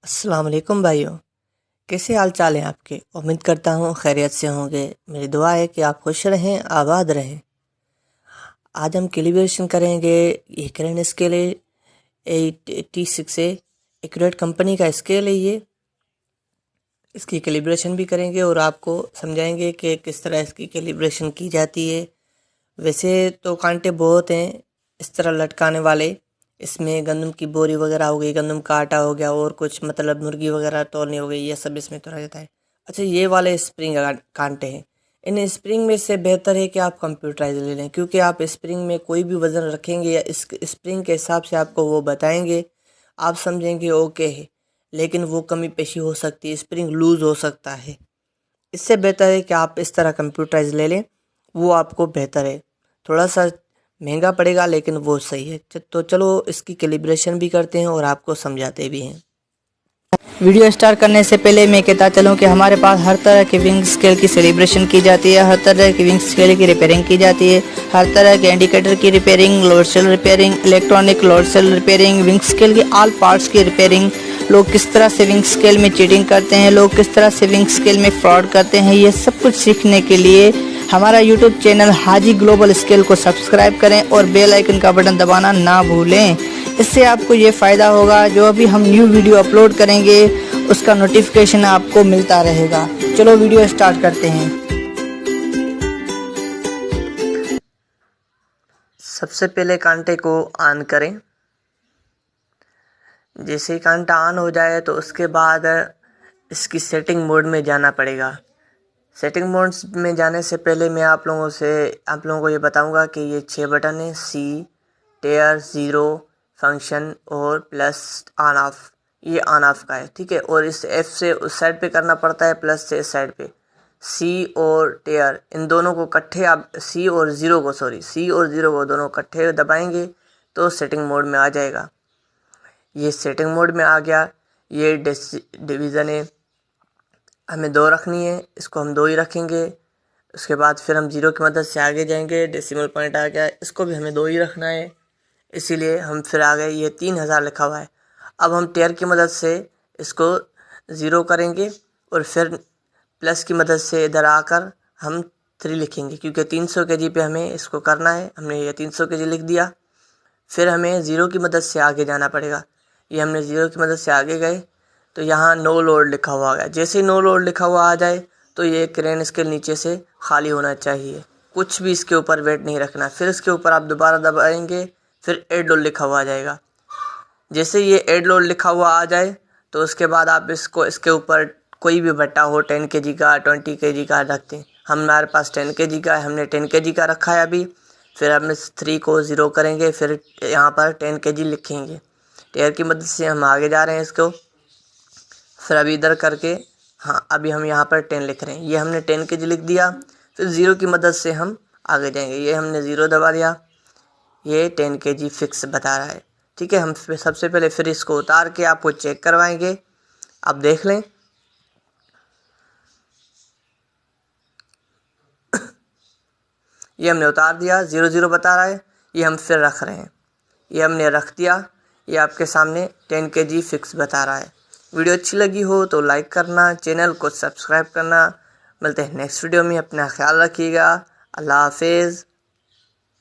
अस्सलाम वालेकुम भाइयों, कैसे हाल चाल हैं आपके। उम्मीद करता हूँ खैरियत से होंगे। मेरी दुआ है कि आप खुश रहें, आबाद रहें। आज हम कैलिब्रेशन करेंगे। ये करेंट स्केल है 8T6 है, एक्यूरेट कंपनी का स्केल है ये। इसकी कैलिब्रेशन भी करेंगे और आपको समझाएंगे कि किस तरह इसकी कैलिब्रेशन की जाती है। वैसे तो कांटे बहुत हैं इस तरह लटकाने वाले। इसमें गंदम की बोरी वगैरह हो गई, गंदम का आटा हो गया, और कुछ मतलब मुर्गी वगैरह तोलनी हो गई, ये सब इसमें तो रहता है। अच्छा, ये वाले स्प्रिंग कांटे हैं। इन स्प्रिंग में से बेहतर है कि आप कंप्यूटराइज ले लें, क्योंकि आप स्प्रिंग में कोई भी वज़न रखेंगे या इस स्प्रिंग के हिसाब से आपको वो बताएंगे, आप समझेंगे ओके है, लेकिन वो कमी पेशी हो सकती है, स्प्रिंग लूज़ हो सकता है। इससे बेहतर है कि आप इस तरह कंप्यूटराइज ले लें, वो आपको बेहतर है। थोड़ा सा महंगा पड़ेगा लेकिन वो सही है। तो चलो इसकी कैलिब्रेशन भी करते हैं और आपको समझाते भी हैं। वीडियो स्टार्ट करने से पहले मैं कहता चलूँ कि हमारे पास हर तरह के विंग स्केल की सेलिब्रेशन की जाती है, हर तरह की विंग स्केल की रिपेयरिंग की जाती है, हर तरह के इंडिकेटर की repairing, load cell repairing, electronic load cell repairing, weighing scale की ऑल पार्ट्स की रिपेयरिंग। लोग किस तरह से विंग स्केल में चीटिंग करते हैं, लोग किस तरह से विंग स्केल में फ्रॉड करते हैं, ये सब कुछ सीखने के लिए हमारा यूट्यूब चैनल हाजी ग्लोबल स्केल को सब्सक्राइब करें और बेल आइकन का बटन दबाना ना भूलें। इससे आपको ये फ़ायदा होगा, जो अभी हम न्यू वीडियो अपलोड करेंगे उसका नोटिफिकेशन आपको मिलता रहेगा। चलो वीडियो स्टार्ट करते हैं। सबसे पहले कांटे को ऑन करें। जैसे ही कांटा ऑन हो जाए तो उसके बाद इसकी सेटिंग मोड में जाना पड़ेगा। सेटिंग मोड में जाने से पहले मैं आप लोगों को ये बताऊंगा कि ये 6 बटन है, सी, टेयर, ज़ीरो, फंक्शन और प्लस ऑन ऑफ। ये ऑन ऑफ का है, ठीक है। और इस F से उस साइड पे करना पड़ता है, प्लस से इस साइड पे। सी और टेयर इन दोनों को इकट्ठे आप सी और ज़ीरो को दोनों इकट्ठे दबाएंगे तो सेटिंग मोड में आ जाएगा। ये सेटिंग मोड में आ गया। ये डिवीज़न है, हमें 2 रखनी है, इसको हम 2 ही रखेंगे। उसके बाद फिर हम ज़ीरो की मदद से आगे जाएंगे। डेसिमल पॉइंट आ गया, इसको भी हमें 2 ही रखना है, इसीलिए हम फिर आ गए। ये 3000 लिखा हुआ है। अब हम टेयर की मदद से इसको 0 करेंगे और फिर प्लस की मदद से इधर आकर हम 3 लिखेंगे, क्योंकि 300 kg पे हमें इसको करना है। हमने ये 300 kg लिख दिया। फिर हमें 0 की मदद से आगे जाना पड़ेगा। ये हमने 0 की मदद से आगे गए तो यहाँ नो लोड लिखा हुआ आ गया। जैसे ही नो लोड लिखा हुआ आ जाए तो ये क्रेन स्केल नीचे से खाली होना चाहिए, कुछ भी इसके ऊपर वेट नहीं रखना। फिर इसके ऊपर आप दोबारा दबाएंगे, फिर एड लोड लिखा हुआ आ जाएगा। जैसे ये एड लोड लिखा हुआ आ जाए तो उसके बाद आप इसके ऊपर कोई भी भट्टा हो, 10 kg का, 20 kg का रखते हैं। हमारे पास 10 kg का है, हमने 10 kg का रखा है अभी। फिर हम इस 3 को 0 करेंगे, फिर यहाँ पर 10 kg लिखेंगे। टेयर की मदद से हम आगे जा रहे हैं इसको। फिर अभी इधर करके, हाँ, अभी हम यहाँ पर 10 लिख रहे हैं। ये हमने 10 kg लिख दिया। फिर 0 की मदद से हम आगे जाएंगे। ये हमने 0 दबा दिया, ये 10 kg फिक्स बता रहा है, ठीक है। हम सबसे पहले फिर इसको उतार के आपको चेक करवाएंगे। आप देख लें। ये हमने उतार दिया, 0 बता रहा है। ये हम फिर रख रहे हैं, ये हमने रख दिया। ये आपके सामने 10 kg फिक्स बता रहा है। वीडियो अच्छी लगी हो तो लाइक करना, चैनल को सब्सक्राइब करना। मिलते हैं नेक्स्ट वीडियो में। अपना ख्याल रखिएगा। अल्लाह हाफिज़।